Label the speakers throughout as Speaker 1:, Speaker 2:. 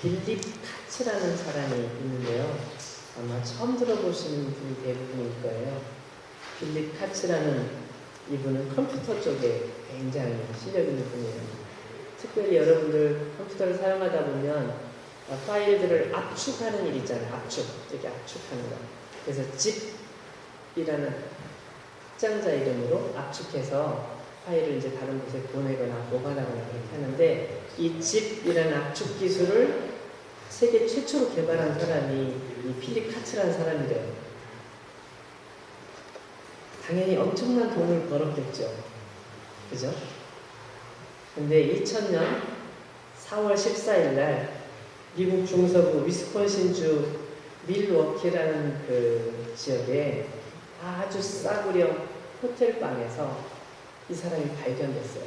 Speaker 1: 빌립 카츠라는 사람이 있는데요. 아마 처음 들어보시는 분이 대부분일 거예요. 빌립 카츠라는 이분은 컴퓨터 쪽에 굉장히 실력 있는 분이에요. 특별히 여러분들 컴퓨터를 사용하다 보면 파일들을 압축하는 일 있잖아요. 압축, 되게 압축하는 거. 그래서 zip이라는 확장자 이름으로 압축해서 파일을 이제 다른 곳에 보내거나 보관하거나 그렇게 하는데, 이 zip이라는 압축 기술을 세계 최초로 개발한 사람이 이 필립 카츠라는 사람이래요. 당연히 엄청난 돈을 벌었겠죠. 그죠? 근데 2000년 4월 14일 날 미국 중서부 위스콘신주 밀워키라는 그 지역에 아주 싸구려 호텔방에서 이 사람이 발견됐어요.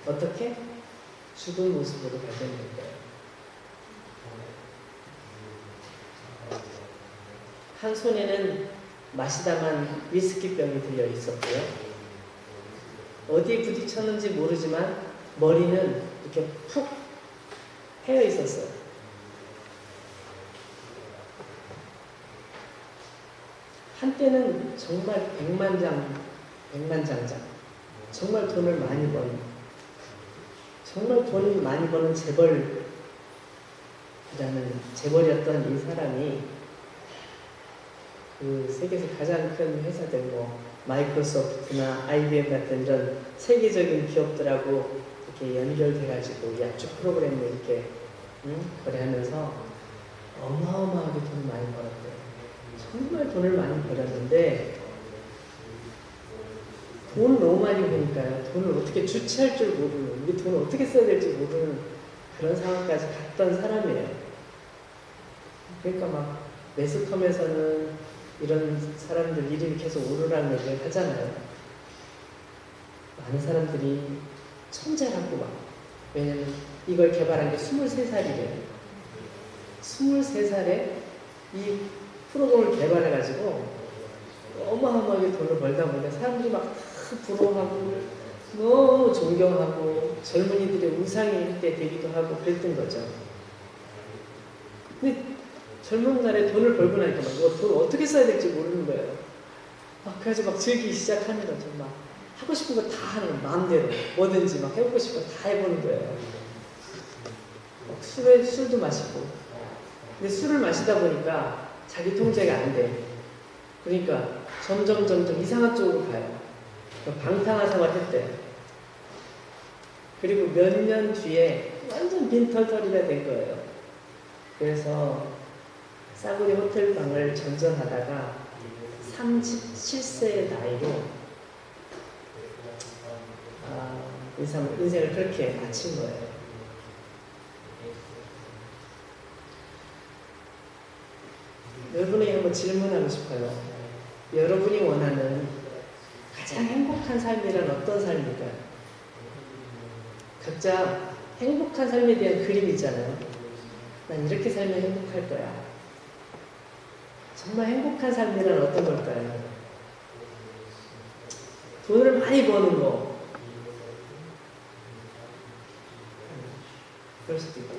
Speaker 1: 어떻게? 죽은 모습으로 발견된 거예요. 한 손에는 마시다만 위스키병이 들려 있었고요. 어디에 부딪혔는지 모르지만 머리는 이렇게 푹 패여 있었어요. 한때는 정말 백만장자, 정말 돈을 많이 버는, 정말 돈을 많이 버는 재벌이었던 이 사람이 그 세계에서 가장 큰 회사들, 마이크로소프트나 IBM 같은 이런 세계적인 기업들하고 이렇게 연결돼가지고 이 압축 프로그램을 이렇게 거래하면서 어마어마하게 돈을 많이 벌었대요. 정말 돈을 많이 벌었는데, 돈을 너무 많이 버니까요, 돈을 어떻게 주체할 줄 모르는, 이게 돈을 어떻게 써야 될지 모르는 그런 상황까지 갔던 사람이에요. 그러니까 막 매스컴에서는 이런 사람들 이름이 계속 오르라는 얘기를 하잖아요. 많은 사람들이 천재라고 막. 왜냐면 이걸 개발한 게 23살이래요. 23살에 이 프로그램을 개발해가지고 어마어마하게 돈을 벌다 보니까 사람들이 막 다 부러워하고 너무 존경하고 젊은이들의 우상이 되기도 하고 그랬던 거죠. 근데 젊은 날에 돈을 벌고 나니까 돈을 어떻게 써야 될지 모르는 거예요. 그래가지고 막 즐기기 시작하는 거죠. 막 하고 싶은 거 다 하는 거예요. 마음대로 뭐든지 막 해보고 싶은 거 다 해보는 거예요. 술도 마시고. 근데 술을 마시다 보니까 자기 통제가 안 돼. 그러니까 점점 이상한 쪽으로 가요. 방탕한 했대요. 그리고 몇 년 뒤에 완전 빈털터리가 된 거예요. 그래서 싸구려 호텔방을 전전하다가 37세의 나이로 인생을 그렇게 마친 거예요. 여러분에게 한번 질문하고 싶어요. 여러분이 원하는 가장 행복한 삶이란 어떤 삶일까요? 각자 행복한 삶에 대한 그림이 있잖아요. 난 이렇게 살면 행복할 거야. 정말 행복한 삶이란 어떤 걸까요? 돈을 많이 버는 거. 그럴 수도 있고.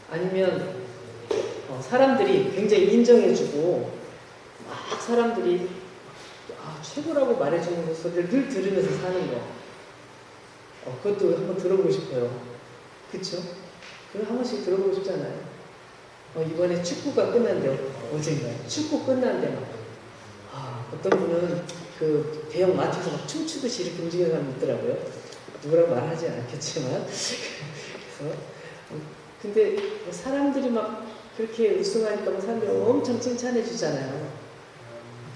Speaker 1: 아니면 사람들이 굉장히 인정해주고 막 사람들이 최고라고 말해주는 소리를 늘 들으면서 사는 거. 그것도 한번 들어보고 싶어요. 그쵸? 그거 한 번씩 들어보고 싶잖아요. 이번에 축구가 끝났는데, 어젠가요? 축구 끝났는데 어떤 분은 그 대형 마트에서 막 춤추듯이 이렇게 움직이는 사람이 있더라고요. 누구라고 말하지 않겠지만. 그래서 근데 사람들이 막 그렇게 우승하니까 사람들이 엄청 칭찬해 주잖아요.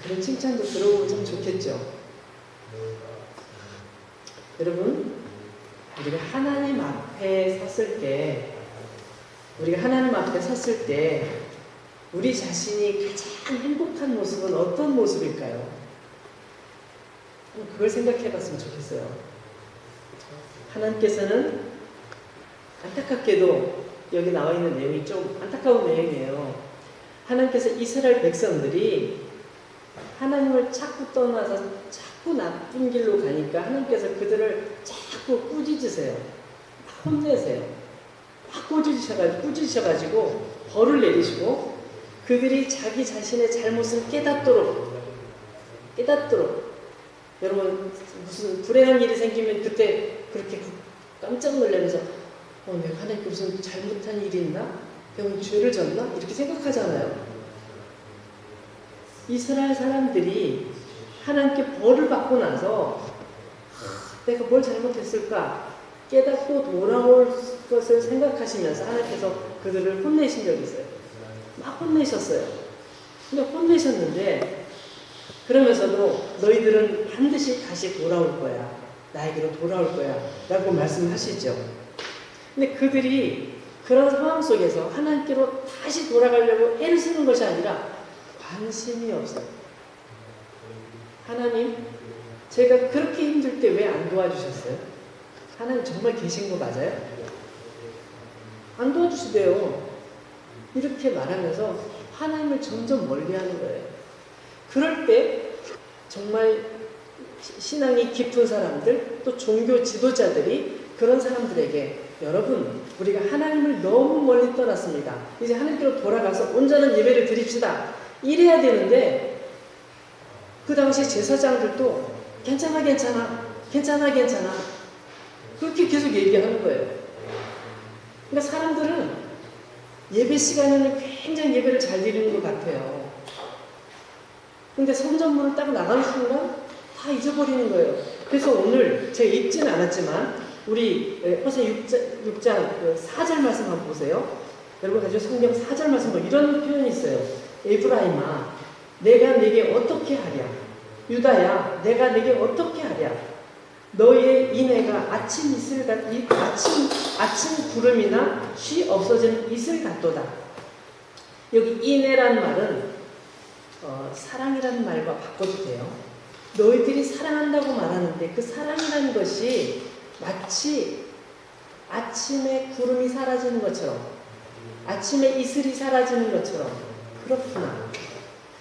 Speaker 1: 그런 칭찬도 들어보면 참 좋겠죠. 여러분, 우리가 하나님 앞에 섰을 때 우리 자신이 가장 행복한 모습은 어떤 모습일까요? 그걸 생각해 봤으면 좋겠어요. 하나님께서는 안타깝게도 여기 나와 있는 내용이 좀 안타까운 내용이에요. 하나님께서 이스라엘 백성들이 하나님을 자꾸 떠나서 자꾸 나쁜 길로 가니까 하나님께서 그들을 자꾸 꾸짖으세요. 혼내세요. 막 꾸짖으셔가지고 벌을 내리시고 그들이 자기 자신의 잘못을 깨닫도록 여러분 무슨 불행한 일이 생기면 그때 그렇게 깜짝 놀라면서 내가 하나님께 무슨 잘못한 일이 있나? 내가 뭐 죄를 졌나? 이렇게 생각하잖아요. 이스라엘 사람들이 하나님께 벌을 받고 나서 내가 뭘 잘못했을까 깨닫고 돌아올 것을 생각하시면서 하나님께서 그들을 혼내신 적이 있어요. 막 혼내셨어요. 근데 혼내셨는데 그러면서도 너희들은 반드시 다시 돌아올 거야. 나에게로 돌아올 거야. 라고 말씀하시죠. 근데 그들이 그런 상황 속에서 하나님께로 다시 돌아가려고 애를 쓰는 것이 아니라 관심이 없어요. 하나님, 제가 그렇게 힘들 때 왜 안 도와주셨어요? 하나님 정말 계신 거 맞아요? 안 도와주시대요. 이렇게 말하면서 하나님을 점점 멀리하는 거예요. 그럴 때 정말 신앙이 깊은 사람들, 또 종교 지도자들이 그런 사람들에게 여러분, 우리가 하나님을 너무 멀리 떠났습니다. 이제 하나님께로 돌아가서 온전한 예배를 드립시다. 이래야 되는데 그 당시 제사장들도 괜찮아 그렇게 계속 얘기하는 거예요. 그러니까 사람들은 예배 시간에는 굉장히 예배를 잘 드리는 것 같아요. 근데 성전문을 딱 나가는 순간 다 잊어버리는 거예요. 그래서 오늘 제가 읽지는 않았지만 우리 호세 6장 4절 말씀 한번 보세요. 여러분 가지고 성경 4절 말씀 보면 이런 표현이 있어요. 에브라임아, 내가 네게 어떻게 하랴? 유다야, 내가 네게 어떻게 하랴? 너희의 인애가 아침 구름이나 쉬 없어지는 이슬 같도다. 여기 인애란 말은 사랑이라는 말과 바꿔도 돼요. 너희들이 사랑한다고 말하는데 그 사랑이라는 것이 마치 아침에 구름이 사라지는 것처럼, 아침에 이슬이 사라지는 것처럼 그렇구나.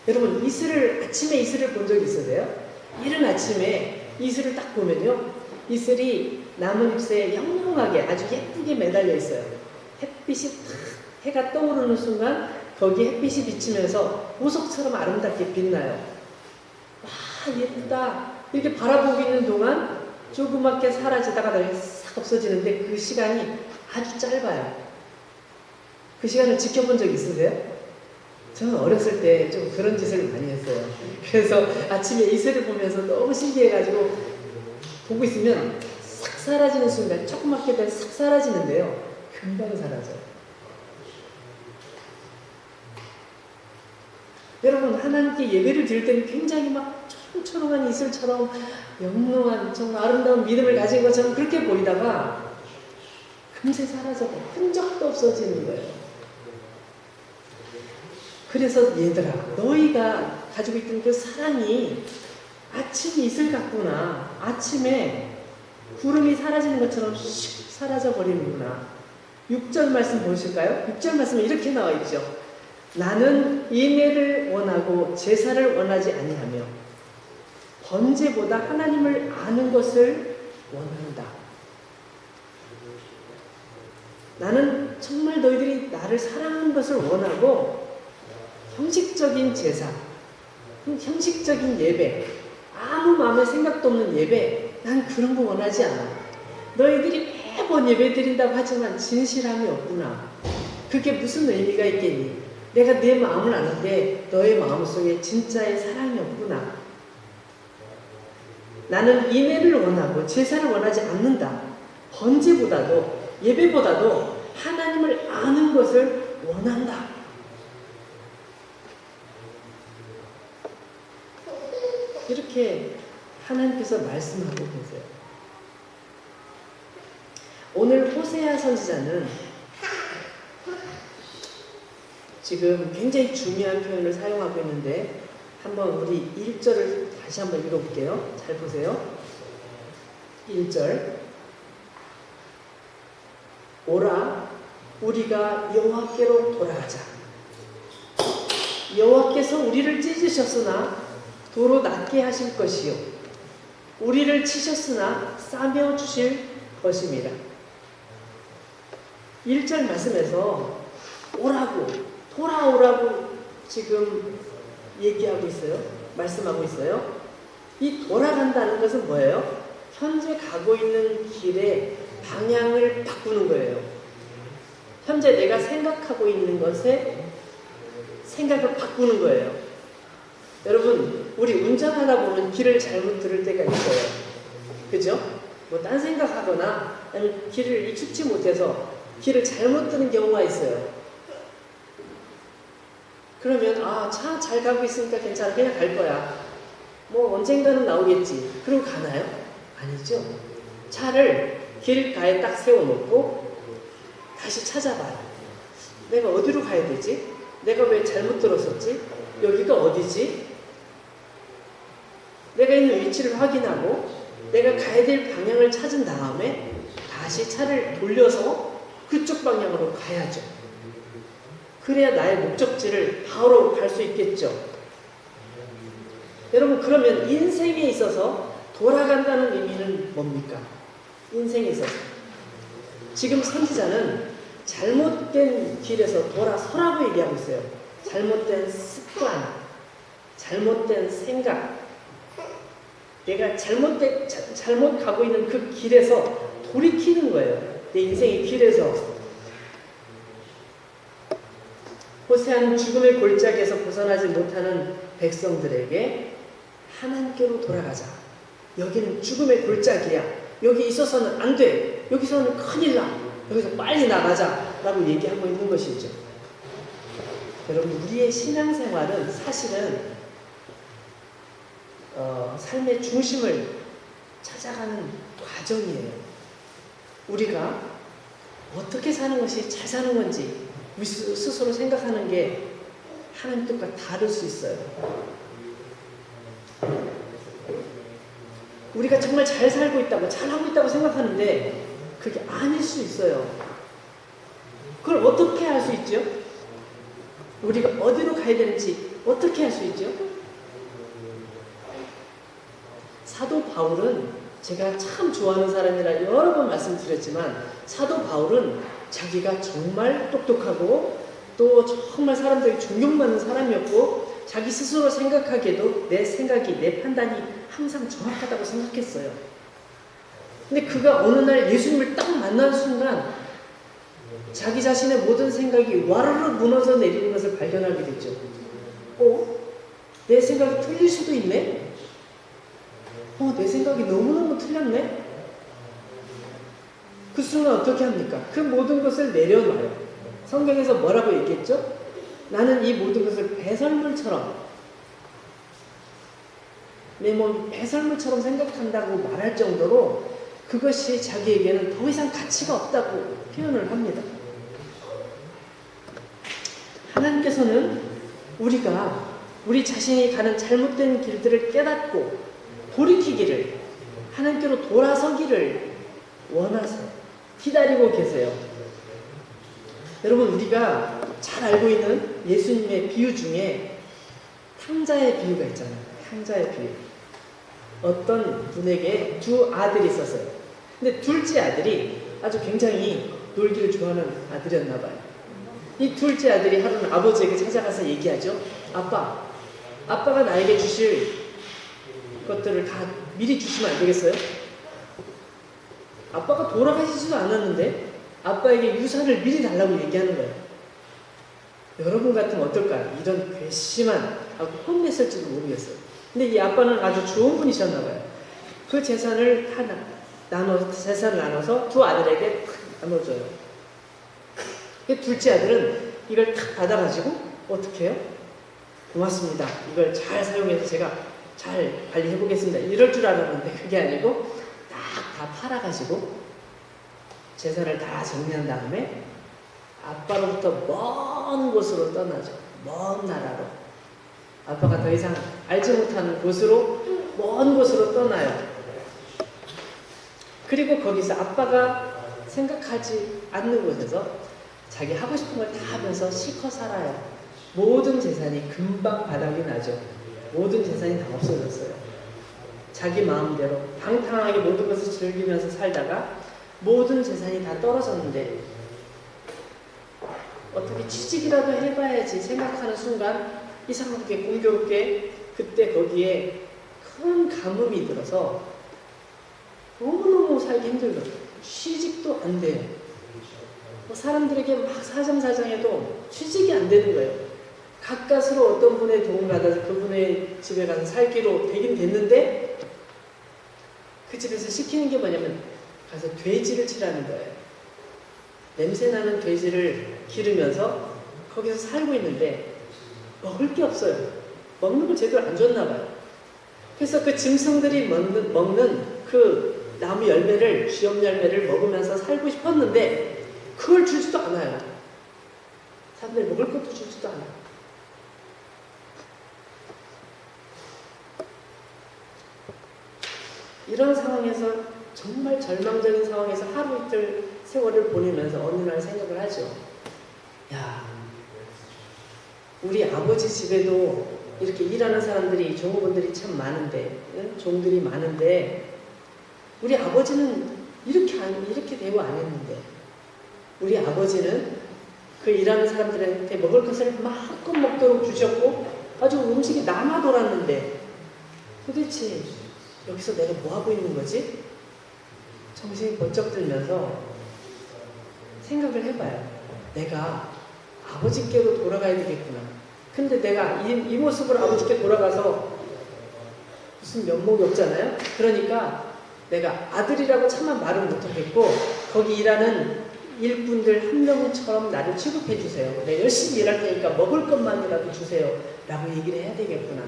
Speaker 1: 여러분 아침에 이슬을 본 적 있으세요? 이른 아침에 이슬을 딱 보면요, 이슬이 나뭇잎새에 영롱하게 아주 예쁘게 매달려 있어요. 햇빛이 해가 떠오르는 순간 거기에 햇빛이 비치면서 보석처럼 아름답게 빛나요. 와, 예쁘다. 이렇게 바라보고 있는 동안 조그맣게 사라지다가 싹 없어지는데 그 시간이 아주 짧아요. 그 시간을 지켜본 적 있으세요? 저는 어렸을 때 좀 그런 짓을 많이 했어요. 그래서 아침에 이슬을 보면서 너무 신기해가지고 보고 있으면 싹 사라지는 순간 조그맣게 된 싹 사라지는데요. 금방 사라져요. 여러분 하나님께 예배를 드릴 때는 굉장히 막 초롱초롱한 이슬처럼 영롱한 정말 아름다운 믿음을 가진 것처럼 그렇게 보이다가 금세 사라져요. 흔적도 없어지는 거예요. 그래서 얘들아, 너희가 가지고 있던 그 사랑이 아침 이슬 같구나. 아침에 구름이 사라지는 것처럼 슉 사라져 버리는구나. 6절 말씀 보실까요? 6절 말씀에 이렇게 나와 있죠. 나는 인애를 원하고 제사를 원하지 아니하며 번제보다 하나님을 아는 것을 원한다. 나는 정말 너희들이 나를 사랑하는 것을 원하고 형식적인 제사, 형식적인 예배, 아무 마음에 생각도 없는 예배, 난 그런 거 원하지 않아. 너희들이 매번 예배 드린다고 하지만 진실함이 없구나. 그게 무슨 의미가 있겠니? 내가 내 마음을 아는데 너의 마음속에 진짜의 사랑이 없구나. 나는 인애를 원하고 제사를 원하지 않는다. 번제보다도 예배보다도 하나님을 아는 것을 원한다. 이렇게 하나님께서 말씀하고 계세요. 오늘 호세아 선지자는 지금 굉장히 중요한 표현을 사용하고 있는데 한번 우리 1절을 다시 한번 읽어볼게요. 잘 보세요. 1절 오라 우리가 여호와께로 돌아가자. 여호와께서 우리를 찢으셨으나 도로 낫게 하실 것이요 우리를 치셨으나 싸매어 주실 것입니다. 1절 말씀에서 오라고, 돌아오라고 지금 얘기하고 있어요. 말씀하고 있어요. 이 돌아간다는 것은 뭐예요? 현재 가고 있는 길의 방향을 바꾸는 거예요. 현재 내가 생각하고 있는 것에 생각을 바꾸는 거예요. 여러분, 우리 운전하다 보면 길을 잘못 들을 때가 있어요. 그죠? 뭐 딴 생각하거나 아니면 길을 익숙지 못해서 길을 잘못 드는 경우가 있어요. 그러면 차 잘 가고 있으니까 괜찮아, 그냥 갈 거야. 뭐 언젠가는 나오겠지. 그럼 가나요? 아니죠. 차를 길가에 딱 세워놓고 다시 찾아봐요. 내가 어디로 가야 되지? 내가 왜 잘못 들었었지? 여기가 어디지? 내가 있는 위치를 확인하고 내가 가야 될 방향을 찾은 다음에 다시 차를 돌려서 그쪽 방향으로 가야죠. 그래야 나의 목적지를 바로 갈 수 있겠죠. 여러분, 그러면 인생에 있어서 돌아간다는 의미는 뭡니까? 인생에 있어서 지금 선지자는 잘못된 길에서 돌아서라고 얘기하고 있어요. 잘못된 습관, 잘못된 생각, 내가 잘못 가고 있는 그 길에서 돌이키는 거예요. 내 인생의 길에서. 호세아는 죽음의 골짜기에서 벗어나지 못하는 백성들에게 하나님께로 돌아가자. 여기는 죽음의 골짜기야. 여기 있어서는 안 돼. 여기서는 큰일 나. 여기서 빨리 나가자. 라고 얘기하고 있는 것이죠. 여러분, 우리의 신앙생활은 사실은 삶의 중심을 찾아가는 과정이에요. 우리가 어떻게 사는 것이 잘 사는 건지 스스로 생각하는 게 하나님 뜻과 다를 수 있어요. 우리가 정말 잘 살고 있다고, 잘하고 있다고 생각하는데 그게 아닐 수 있어요. 그걸 어떻게 할 수 있죠? 우리가 어디로 가야 되는지 어떻게 할 수 있죠? 사도 바울은 제가 참 좋아하는 사람이라 여러 번 말씀드렸지만 사도 바울은 자기가 정말 똑똑하고 또 정말 사람들이 존경받는 사람이었고 자기 스스로 생각하기에도 내 생각이, 내 판단이 항상 정확하다고 생각했어요. 근데 그가 어느 날 예수님을 딱 만난 순간 자기 자신의 모든 생각이 와르르 무너져 내리는 것을 발견하게 됐죠. 내 생각이 틀릴 수도 있네? 내 생각이 너무너무 틀렸네? 그 순간 어떻게 합니까? 그 모든 것을 내려놔요. 성경에서 뭐라고 얘기했죠? 나는 이 모든 것을 배설물처럼, 내 몸이 배설물처럼 생각한다고 말할 정도로 그것이 자기에게는 더 이상 가치가 없다고 표현을 합니다. 하나님께서는 우리 자신이 가는 잘못된 길들을 깨닫고 돌이키기를, 하나님께로 돌아서기를 원하세요. 기다리고 계세요. 여러분, 우리가 잘 알고 있는 예수님의 비유 중에 탕자의 비유가 있잖아요. 탕자의 비유. 어떤 분에게 두 아들이 있었어요. 근데 둘째 아들이 아주 굉장히 놀기를 좋아하는 아들이었나 봐요. 이 둘째 아들이 하루는 아버지에게 찾아가서 얘기하죠. 아빠가 나에게 주실 것들을 다 미리 주시면 안 되겠어요? 아빠가 돌아가시지도 않았는데 아빠에게 유산을 미리 달라고 얘기하는 거예요. 여러분 같으면 어떨까요? 이런 괘씸한, 혼냈을지도 모르겠어요. 근데 이 아빠는 아주 좋은 분이셨나 봐요. 그 재산을 나눠서 두 아들에게 나눠줘요. 둘째 아들은 이걸 탁 받아가지고 어떻게 해요? 고맙습니다. 이걸 잘 사용해서 제가 잘 관리해보겠습니다. 이럴 줄 알았는데 그게 아니고 다 팔아가지고 재산을 다 정리한 다음에 아빠로부터 먼 곳으로 떠나죠. 먼 나라로. 아빠가 더 이상 알지 못하는 곳으로, 먼 곳으로 떠나요. 그리고 거기서 아빠가 생각하지 않는 곳에서 자기 하고 싶은 걸 다 하면서 실컷 살아요. 모든 재산이 금방 바닥이 나죠. 모든 재산이 다 없어졌어요. 자기 마음대로 방탕하게 모든 것을 즐기면서 살다가 모든 재산이 다 떨어졌는데 어떻게 취직이라도 해봐야지 생각하는 순간 이상하게 공교롭게 그때 거기에 큰 가뭄이 들어서 너무너무 살기 힘들거든요. 취직도 안 돼요. 사람들에게 막 사정사정해도 취직이 안 되는 거예요. 가까스로 어떤 분의 도움을 받아서 그분의 집에 가서 살기로 되긴 됐는데 그 집에서 시키는 게 뭐냐면 가서 돼지를 치라는 거예요. 냄새나는 돼지를 기르면서 거기서 살고 있는데 먹을 게 없어요. 먹는 걸 제대로 안 줬나 봐요. 그래서 그 짐승들이 먹는 그 나무 열매를, 쥐염 열매를 먹으면서 살고 싶었는데 그걸 주지도 않아요. 사람들이 먹을 것도 주지도 않아요. 이런 상황에서 정말 절망적인 상황에서 하루 이틀 세월을 보내면서 어느 날 생각을 하죠. 야, 우리 아버지 집에도 이렇게 일하는 사람들이, 종업원들이 참 많은데, 종들이 많은데 우리 아버지는 이렇게 대우 안 했는데 우리 아버지는 그 일하는 사람들한테 먹을 것을 마음껏 먹도록 주셨고 아주 음식이 남아 돌았는데 도대체 여기서 내가 뭐 하고 있는 거지? 정신이 번쩍 들면서 생각을 해봐요. 내가 아버지께로 돌아가야 되겠구나. 근데 내가 이 모습으로 아버지께 돌아가서 무슨 면목이 없잖아요. 그러니까 내가 아들이라고 차마 말은 못하겠고 거기 일하는 일꾼들 한 명처럼 나를 취급해 주세요. 내가 열심히 일할 테니까 먹을 것만이라도 주세요. 라고 얘기를 해야 되겠구나.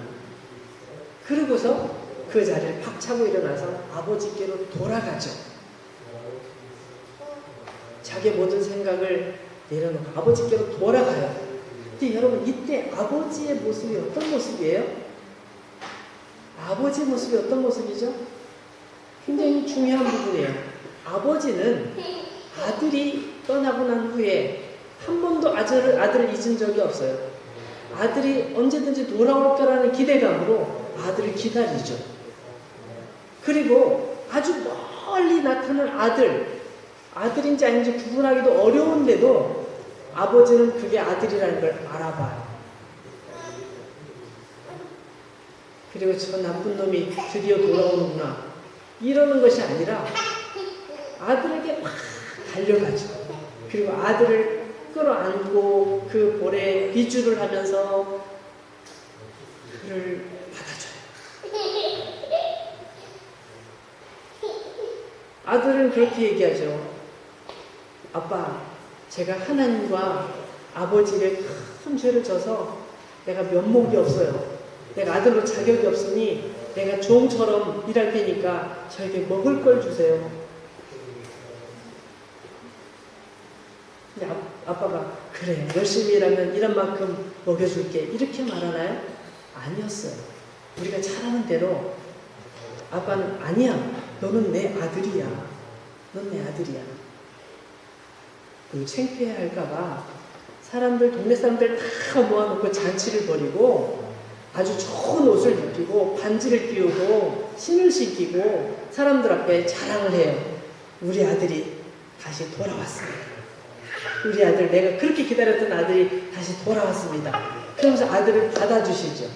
Speaker 1: 그러고서 그 자리를 팍 차고 일어나서 아버지께로 돌아가죠. 자기 모든 생각을 내려놓고 아버지께로 돌아가요. 근데 여러분 이때 아버지의 모습이 어떤 모습이에요? 아버지의 모습이 어떤 모습이죠? 굉장히 중요한 부분이에요. 아버지는 아들이 떠나고 난 후에 한 번도 아들을 잊은 적이 없어요. 아들이 언제든지 돌아올 거라는 기대감으로 아들을 기다리죠. 그리고 아주 멀리 나타난 아들인지 아닌지 구분하기도 어려운데도 아버지는 그게 아들이라는 걸 알아봐요. 그리고 저 나쁜 놈이 드디어 돌아오는구나 이러는 것이 아니라 아들에게 막 달려가죠. 그리고 아들을 끌어안고 그 볼에 비주를 하면서 그를 받아줘요. 아들은 그렇게 얘기하죠. 아빠, 제가 하나님과 아버지에게 큰 죄를 져서 내가 면목이 없어요. 내가 아들로 자격이 없으니 내가 종처럼 일할 테니까 저에게 먹을 걸 주세요. 근데 아빠가 그래, 열심히 일하면 일한 만큼 먹여줄게 이렇게 말하나요? 아니었어요. 우리가 잘 아는 대로 아빠는 아니야, 너는 내 아들이야. 넌 내 아들이야. 그리고 창피해 할까봐 동네 사람들 다 모아놓고 잔치를 벌이고 아주 좋은 옷을 입히고 반지를 끼우고 신을 신기고 사람들 앞에 자랑을 해요. 우리 아들이 다시 돌아왔습니다. 우리 아들, 내가 그렇게 기다렸던 아들이 다시 돌아왔습니다. 그러면서 아들을 받아주시죠.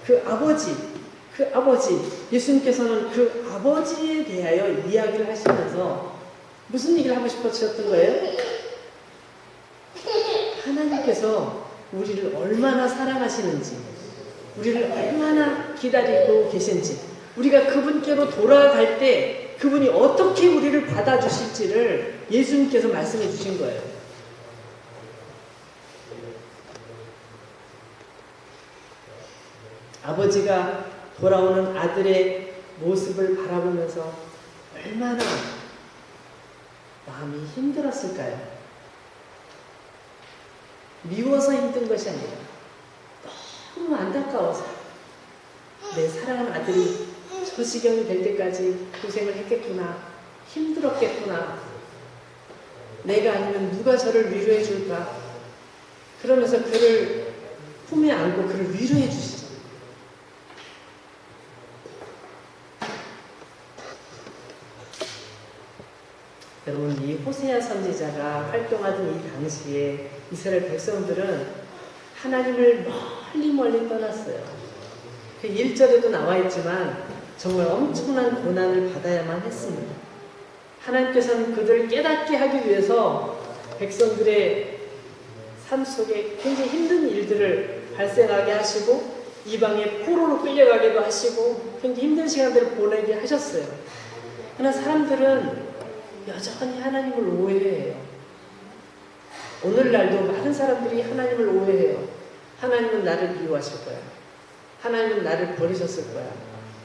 Speaker 1: 그 아버지, 예수님께서는 그 아버지에 대하여 이야기를 하시면서 무슨 얘기를 하고 싶으셨던 거예요? 하나님께서 우리를 얼마나 사랑하시는지, 우리를 얼마나 기다리고 계신지, 우리가 그분께로 돌아갈 때 그분이 어떻게 우리를 받아주실지를 예수님께서 말씀해 주신 거예요. 아버지가 돌아오는 아들의 모습을 바라보면서 얼마나 마음이 힘들었을까요? 미워서 힘든 것이 아니라 너무 안타까워서 내 사랑하는 아들이 저 지경이 될 때까지 고생을 했겠구나, 힘들었겠구나, 내가 아니면 누가 저를 위로해 줄까, 그러면서 그를 품에 안고 그를 위로해 주시죠. 여러분, 이 호세아 선지자가 활동하던 이 당시에 이스라엘 백성들은 하나님을 멀리 떠났어요. 그 1절에도 나와 있지만 정말 엄청난 고난을 받아야만 했습니다. 하나님께서는 그들을 깨닫게 하기 위해서 백성들의 삶 속에 굉장히 힘든 일들을 발생하게 하시고 이방의 포로로 끌려가기도 하시고 굉장히 힘든 시간들을 보내게 하셨어요. 그러나 사람들은 여전히 하나님을 오해해요. 오늘날도 많은 사람들이 하나님을 오해해요. 하나님은 나를 미워하실 거야. 하나님은 나를 버리셨을 거야.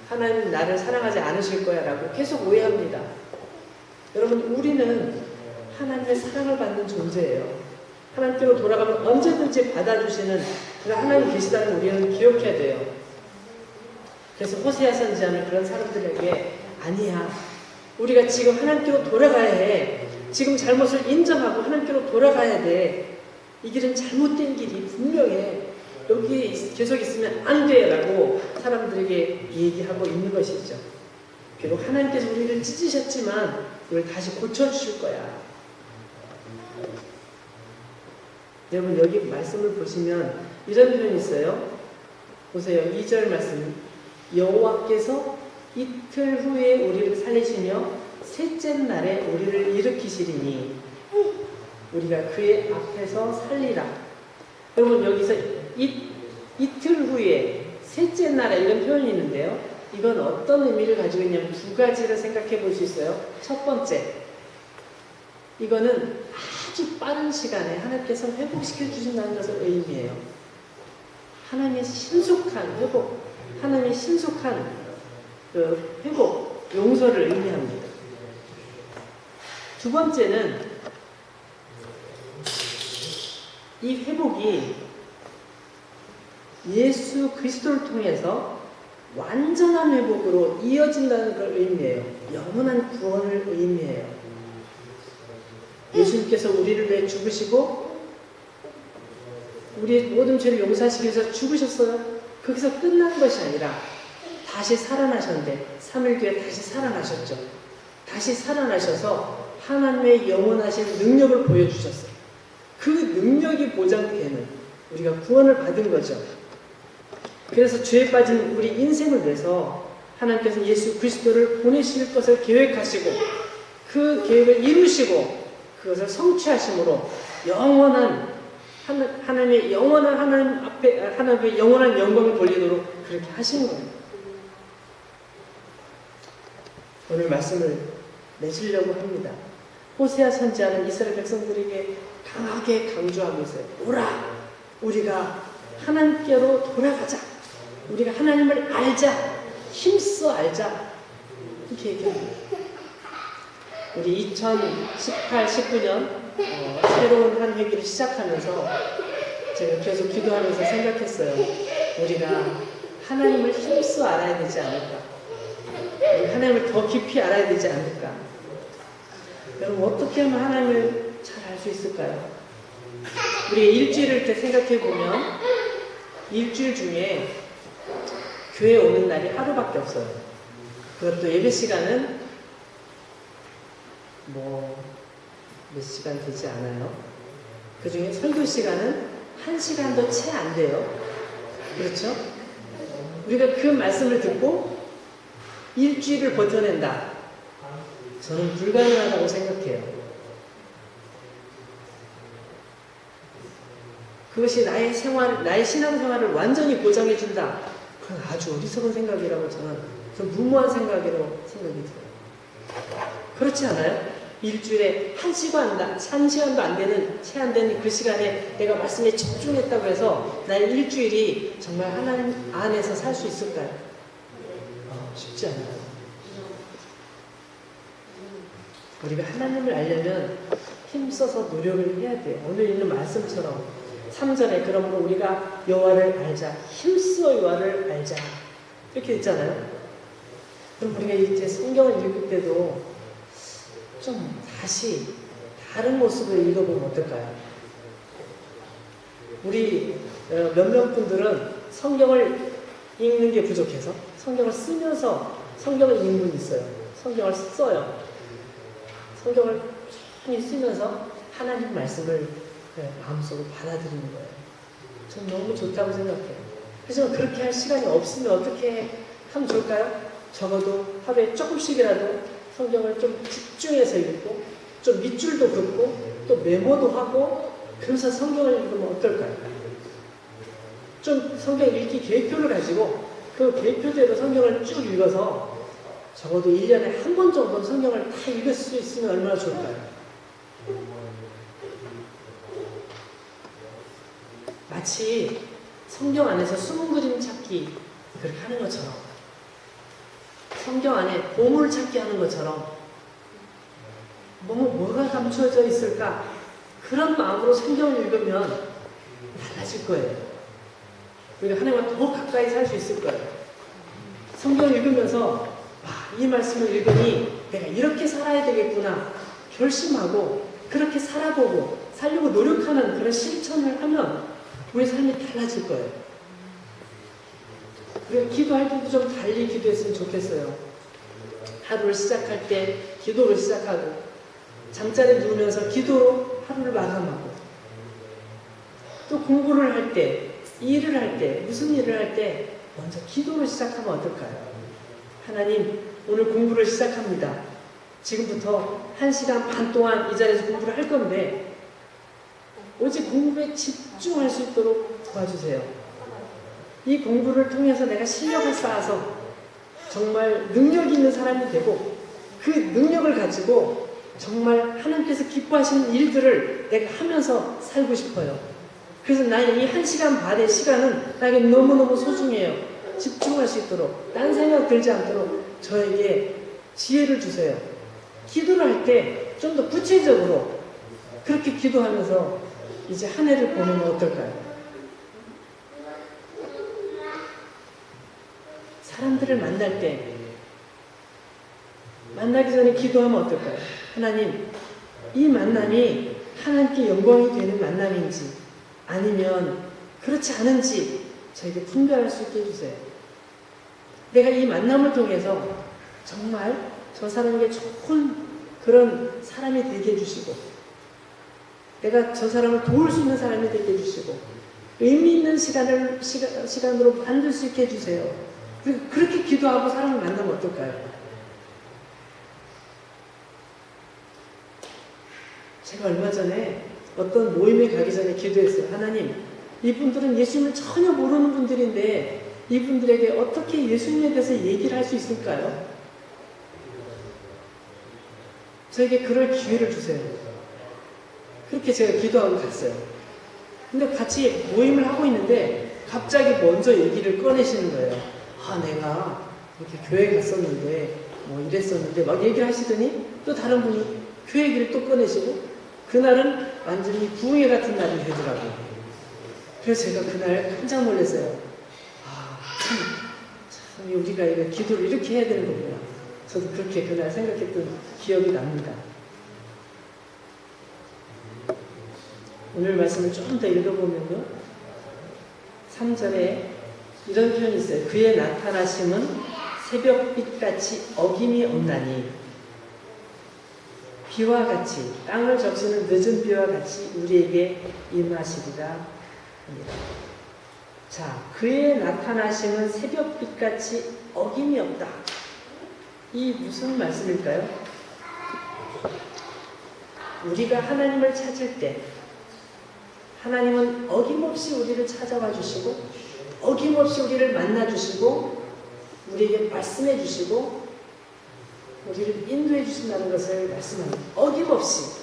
Speaker 1: 하나님은 나를 사랑하지 않으실 거야 라고 계속 오해합니다. 여러분, 우리는 하나님의 사랑을 받는 존재예요. 하나님께로 돌아가면 언제든지 받아주시는 그런 하나님 계시다는 걸 우리는 기억해야 돼요. 그래서 호세아 선지자는 그런 사람들에게 아니야, 우리가 지금 하나님께로 돌아가야 해. 지금 잘못을 인정하고 하나님께로 돌아가야 돼. 이 길은 잘못된 길이 분명해. 여기 계속 있으면 안 돼 라고 사람들에게 얘기하고 있는 것이죠. 비록 하나님께서 우리를 찢으셨지만 우리를 다시 고쳐주실 거야. 여러분, 여기 말씀을 보시면 이런 표현이 있어요. 보세요. 2절 말씀. 여호와께서 이틀 후에 우리를 살리시며 셋째 날에 우리를 일으키시리니 우리가 그의 앞에서 살리라. 여러분, 여기서 이틀 후에 셋째 날에 이런 표현이 있는데요. 이건 어떤 의미를 가지고 있냐면 두 가지를 생각해 볼 수 있어요. 첫 번째, 이거는 아주 빠른 시간에 하나님께서 회복시켜 주신다는 것을 의미해요. 하나님의 신속한 회복, 하나님의 신속한 그 회복, 용서를 의미합니다. 두 번째는 이 회복이 예수 그리스도를 통해서 완전한 회복으로 이어진다는 걸 의미해요. 영원한 구원을 의미해요. 예수님께서 우리를 위해 죽으시고 우리의 모든 죄를 용서하시기 위해서 죽으셨어요. 거기서 끝난 것이 아니라 다시 살아나셨는데 3일 뒤에 다시 살아나셨죠. 다시 살아나셔서 하나님의 영원하신 능력을 보여주셨어요. 그 능력이 보장되는 우리가 구원을 받은 거죠. 그래서 죄에 빠진 우리 인생을 위해서 하나님께서 예수 그리스도를 보내실 것을 계획하시고 그 계획을 이루시고 그것을 성취하심으로 영원한 하나님의 영원한 하나님 앞에 하나님의 영원한 영광을 돌리도록 그렇게 하신 거예요. 오늘 말씀을 내시려고 합니다. 호세아 선지자는 이스라엘 백성들에게 강하게 강조하고 있어요. 오라, 우리가 하나님께로 돌아가자. 우리가 하나님을 알자. 힘써 알자. 이렇게 얘기합니다. 우리 2018, 19년 새로운 한 회기를 시작하면서 제가 계속 기도하면서 생각했어요. 우리가 하나님을 힘써 알아야 되지 않을까? 우리 하나님을 더 깊이 알아야 되지 않을까? 여러분, 어떻게 하면 하나님을 잘 알 수 있을까요? 우리 일주일을 이렇게 생각해 보면 일주일 중에 교회 오는 날이 하루밖에 없어요. 그것도 예배 시간은 몇 시간 되지 않아요. 그 중에 설교 시간은 1시간도 채 안 돼요. 그렇죠? 우리가 그 말씀을 듣고 일주일을 버텨낸다. 저는 불가능하다고 생각해요. 그것이 나의 신앙생활을 완전히 보장해준다. 그건 아주 어리석은 생각이라고 저는 무모한 생각이라고 생각이 들어요. 그렇지 않아요? 일주일에 1시간도 안 되는, 채 안 되는 그 시간에 내가 말씀에 집중했다고 해서 나의 일주일이 정말 하나님 안에서 살 수 있을까요? 쉽지 않아요. 우리가 하나님을 알려면 힘써서 노력을 해야 돼요. 오늘 있는 말씀처럼 3절에 그러므로 우리가 여호와를 알자. 힘써 여호와를 알자. 이렇게 있잖아요. 그럼 우리가 이제 성경을 읽을 때도 좀 다시 다른 모습을 읽어보면 어떨까요? 우리 몇몇 분들은 성경을 읽는 게 부족해서 성경을 쓰면서 성경을 읽는 분이 있어요. 성경을 써요. 성경을 많이 쓰면서 하나님 말씀을 마음속으로 받아들이는 거예요. 저는 너무 좋다고 생각해요. 하지만 그렇게 할 시간이 없으면 어떻게 하면 좋을까요? 적어도 하루에 조금씩이라도 성경을 좀 집중해서 읽고 좀 밑줄도 긋고 또 메모도 하고 그러면서 성경을 읽으면 어떨까요? 좀 성경 읽기 계획표를 가지고 그 계획표대로 성경을 쭉 읽어서 적어도 1년에 한 번 정도는 성경을 다 읽을 수 있으면 얼마나 좋을까요? 마치 성경 안에서 숨은 그림 찾기 그렇게 하는 것처럼 성경 안에 보물 찾기 하는 것처럼 뭐가 감추어져 있을까? 그런 마음으로 성경을 읽으면 달라질 거예요. 우리가 하나님과 더 가까이 살 수 있을 거예요. 성경을 읽으면서 이 말씀을 읽으니 내가 이렇게 살아야 되겠구나 결심하고 그렇게 살아보고 살려고 노력하는 그런 실천을 하면 우리 삶이 달라질 거예요. 우리가 기도할 때도 좀 달리 기도했으면 좋겠어요. 하루를 시작할 때 기도로 시작하고 잠자리에 누우면서 기도로 하루를 마감하고 또 공부를 할 때, 일을 할 때, 무슨 일을 할 때 먼저 기도로 시작하면 어떨까요? 하나님, 오늘 공부를 시작합니다. 지금부터 1시간 반 동안 이 자리에서 공부를 할 건데 오직 공부에 집중할 수 있도록 도와주세요. 이 공부를 통해서 내가 실력을 쌓아서 정말 능력 있는 사람이 되고 그 능력을 가지고 정말 하나님께서 기뻐하시는 일들을 내가 하면서 살고 싶어요. 그래서 나는 이 1시간 반의 시간은 나에게 너무너무 소중해요. 집중할 수 있도록 딴 생각 들지 않도록 저에게 지혜를 주세요. 기도를 할 때 좀 더 구체적으로 그렇게 기도하면서 이제 한 해를 보내면 어떨까요? 사람들을 만날 때 만나기 전에 기도하면 어떨까요? 하나님, 이 만남이 하나님께 영광이 되는 만남인지 아니면 그렇지 않은지 저에게 분별할 수 있게 해주세요. 내가 이 만남을 통해서 정말 저 사람에게 좋은 그런 사람이 되게 해주시고 내가 저 사람을 도울 수 있는 사람이 되게 해주시고 의미 있는 시간으로 만들 수 있게 해주세요. 그리고 그렇게 기도하고 사람을 만나면 어떨까요? 제가 얼마 전에 어떤 모임에 가기 전에 기도했어요. 하나님, 이분들은 예수님을 전혀 모르는 분들인데 이분들에게 어떻게 예수님에 대해서 얘기를 할 수 있을까요? 저에게 그럴 기회를 주세요. 그렇게 제가 기도하고 갔어요. 근데 같이 모임을 하고 있는데 갑자기 먼저 얘기를 꺼내시는 거예요. 내가 이렇게 교회 갔었는데 이랬었는데 막 얘기를 하시더니 또 다른 분이 교회 얘기를 또 꺼내시고 그날은 완전히 부흥회 같은 날이 되더라고요. 그래서 제가 그날 깜짝 놀랐어요. 참 우리가 이거 기도를 이렇게 해야 되는 거구나. 저도 그렇게 그날 생각했던 기억이 납니다. 오늘 말씀을 좀 더 읽어보면요. 3절에 이런 표현이 있어요. 그의 나타나심은 새벽빛같이 어김이 없나니 비와 같이 땅을 적시는 늦은 비와 같이 우리에게 임하시리라 합니다. 자, 그의 나타나심은 새벽빛같이 어김이 없다. 이 무슨 말씀일까요? 우리가 하나님을 찾을 때 하나님은 어김없이 우리를 찾아와 주시고 어김없이 우리를 만나 주시고 우리에게 말씀해 주시고 우리를 인도해 주신다는 것을 말씀합니다. 어김없이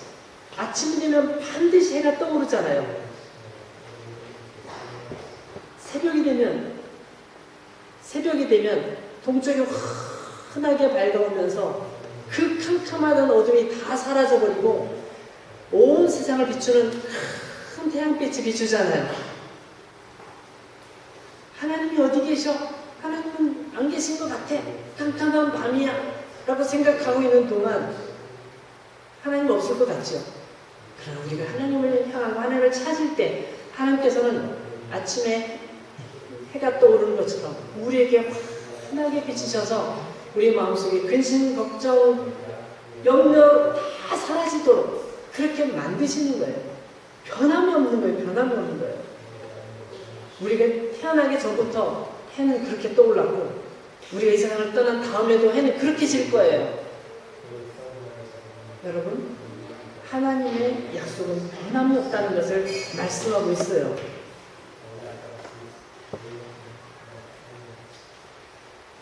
Speaker 1: 아침이 되면 반드시 해가 떠오르잖아요. 새벽이 되면 동쪽이 환하게 밝아오면서 그 캄캄하던 어둠이 다 사라져버리고 온 세상을 비추는 큰 태양빛이 비추잖아요. 하나님이 어디 계셔? 하나님은 안 계신 것 같아. 캄캄한 밤이야. 라고 생각하고 있는 동안 하나님 없을 것 같죠? 그러나 우리가 하나님을 향하고 하나님을 찾을 때 하나님께서는 아침에 해가 떠오르는 것처럼 우리에게 환하게 비치셔서 우리 마음속에 근심, 걱정, 염려 다 사라지도록 그렇게 만드시는 거예요. 변함이 없는 거예요. 변함이 없는 거예요. 우리가 태어나기 전부터 해는 그렇게 떠올랐고 우리가 이 세상을 떠난 다음에도 해는 그렇게 질 거예요. 여러분, 하나님의 약속은 변함이 없다는 것을 말씀하고 있어요.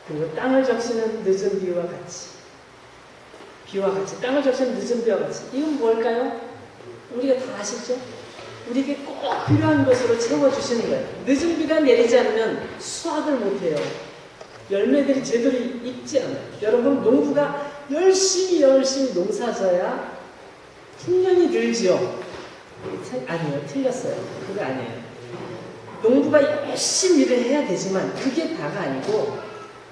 Speaker 1: 그리고 땅을 적시는 늦은 비와 같이 땅을 적시는 늦은 비와 같이, 이건 뭘까요? 우리가 다 아시죠? 우리에게 꼭 필요한 것으로 채워주시는 거예요. 늦은 비가 내리지 않으면 수확을 못해요. 열매들이 제대로 익지 않아요. 여러분, 농부가 열심히 농사져야 풍년이 들지요. 아니요, 틀렸어요. 그거 아니에요. 농부가 열심히 일을 해야 되지만 그게 다가 아니고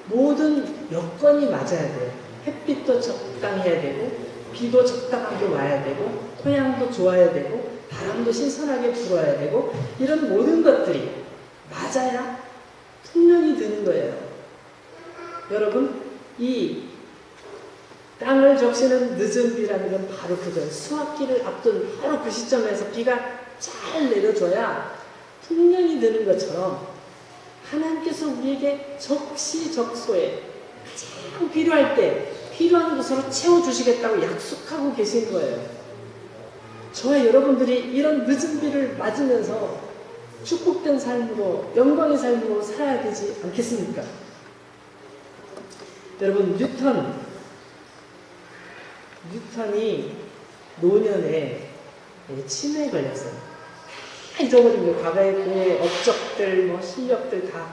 Speaker 1: 모든 여건이 맞아야 돼요. 햇빛도 적당해야 되고 비도 적당하게 와야 되고 토양도 좋아야 되고 바람도 신선하게 불어야 되고 이런 모든 것들이 맞아야 풍년이 드는 거예요. 여러분, 이 땅을 적시는 늦은 비라는 건 바로 그거예요. 수확기를 앞둔 바로 그 시점에서 비가 잘 내려줘야 풍년이 드는 것처럼 하나님께서 우리에게 적시적소에 가장 필요할 때 필요한 것으로 채워주시겠다고 약속하고 계신 거예요. 저와 여러분들이 이런 늦은 비를 맞으면서 축복된 삶으로, 영광의 삶으로 살아야 되지 않겠습니까? 여러분, 뉴턴이 노년에 치매에 걸렸어요. 다 잊어버린 거예요. 과거의 그 업적들, 실력들 다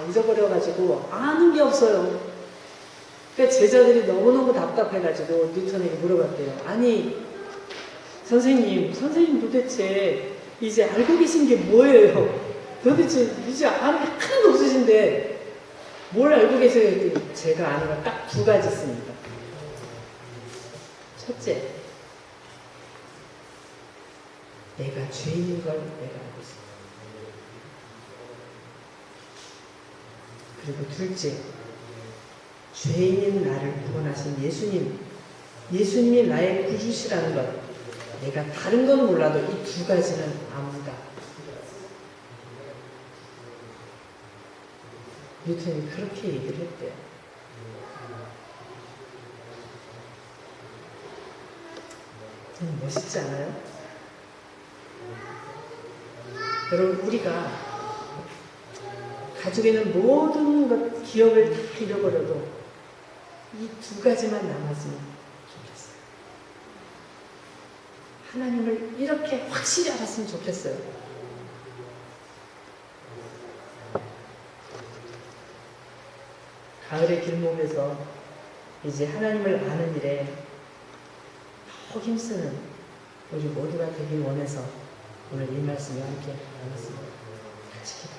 Speaker 1: 잊어버려가지고 아는 게 없어요. 그러니까 제자들이 너무너무 답답해가지고 뉴턴에게 물어봤대요. 아니, 선생님 도대체 이제 알고 계신 게 뭐예요? 도대체 이제 아는 게 하나도 없으신데 뭘 알고 계세요? 했더니 제가 아는 건 딱 두 가지 있습니다. 첫째, 내가 죄인인 걸 내가 알고 있습니다. 그리고 둘째, 죄인인 나를 구원하신 예수님이 나의 구주시라는 것, 내가 다른 건 몰라도 이 두 가지는 압니다. 뉴턴이 그렇게 얘기를 했대요. 멋있지 않아요? 여러분, 우리가 가지고 있는 모든 것, 기억을 다 잃어버려도 이 두 가지만 남았으면 좋겠어요. 하나님을 이렇게 확실히 알았으면 좋겠어요. 가을의 길목에서 이제 하나님을 아는 일에 더욱 힘쓰는 우리 모두가 되길 원해서 오늘 이 말씀을 함께 나눴습니다. 같이 기도합시다.